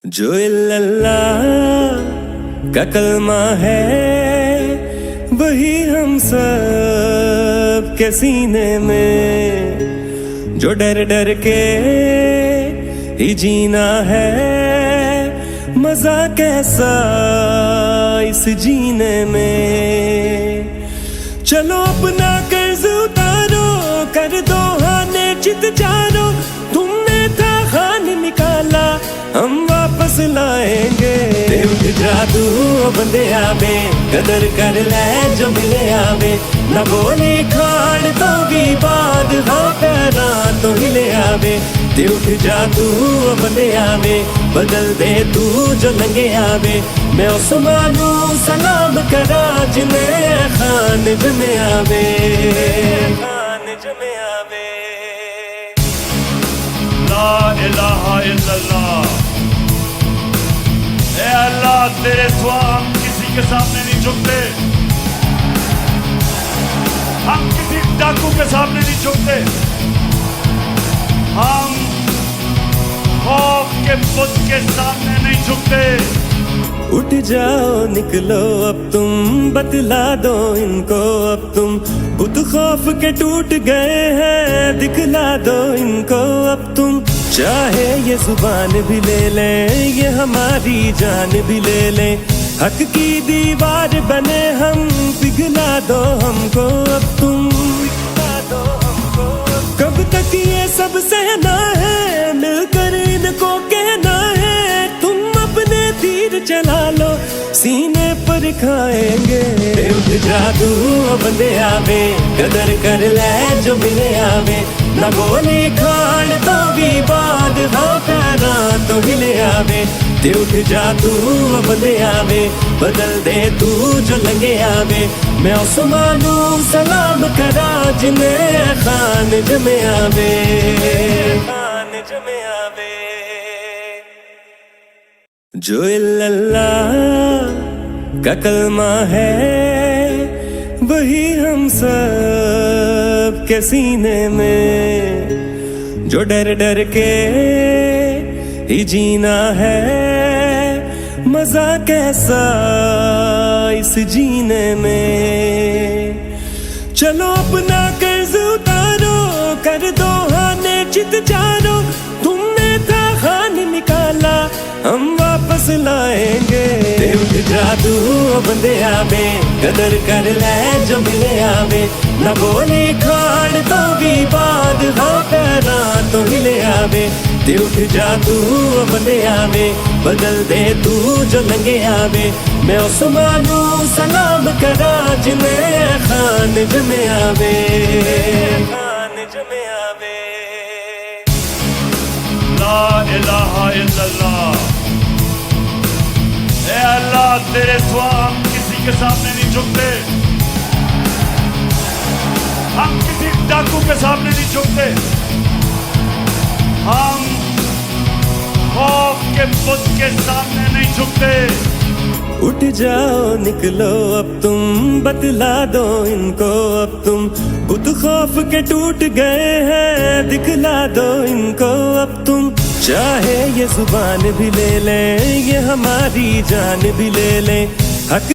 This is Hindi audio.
जो इल्लल्लाह का कलमा है वही हम सब के सीने में, जो डर डर के ही जीना है, मजा कैसा इस जीने में। चलो अपना कर्ज उतारो, कर दो हाने चित चारो, तुमने था खान निकाला हम वापस लाएंगे। उठ जादू बंदे आवे, कदर कर ले जो मिले आवे, न बोले खाड़ तो भी बाद हाँ पैरा तो हिले आवे। उठ जादू बंदे आवे, बदल दे तू जो लंगे आवे, मैं उस्मानू सलाम करा जिन्हें खान जमे आवे, खान जमे आवे। ला इलाहा इल्लल्लाह। ए अल्लाह तेरे सिवा हम किसी के सामने नहीं झुकते, हम किसी डाकू के सामने नहीं झुकते, हम खौफ के बुत के सामने नहीं झुकते। उठ जाओ निकलो अब तुम, बतला दो इनको अब तुम, बुत खौफ के टूट गए हैं, दिखला दो इनको अब तुम। चाहे ये जुबान भी ले लें, ये हमारी जान भी ले लें, हक की दीवार बने हम, पिघला दो हमको अब तुम, पिघला दो हमको। कब तक ये सब सहना है, मिलकर इनको कहना है, तुम अपने तीर चला लो सीने पर खाएंगे। उठ जादू बंदे आवे, कदर कर ले जो मिले आवे, न बोले खाड़ तो भी बाद हाँ पैरा तो हिले आवे। उठ जादू बंदे आवे, बदल दे तू जो लंगे आवे, मैं उस्मानू सलाम करा जिन्हें खान जमे आवे, खान जमे आवे। जो इल्लल्लाह का कलमा है वही हम सब के सीने में, जो डर डर के ही जीना है, मजा कैसा इस जीने में। चलो अपना कर्ज उतारो, कर दो हाने चित चारो, तुमने था खान निकाला हम वापस लाएंगे। उठ जादू बंदे आवे, कदर कर ले जो मिले आवे, न बोले खाड़ तो भी बाद हाँ पैरा तो हिले आवे। उठ जादू बंदे आवे, बदल दे तू जो लंगे आवे, मैं उस्मानू सलाम करा जिन्हें खान जमे आवे, खान जमे आवे। ला इलाहा इल्लल्लाह। ए अल्लाह तेरे सिवा हम किसी के सामने नहीं झुकते, हम किसी डाकू के सामने नहीं झुकते, हम खौफ के बुत के सामने नहीं झुकते। उठ जाओ निकलो अब तुम, बतला दो इनको अब तुम, बुत खौफ के टूट गए हैं, दिखला दो इनको अब तुम। चाहे ये जुबान भी ले लें, ये हमारी जान भी ले लें,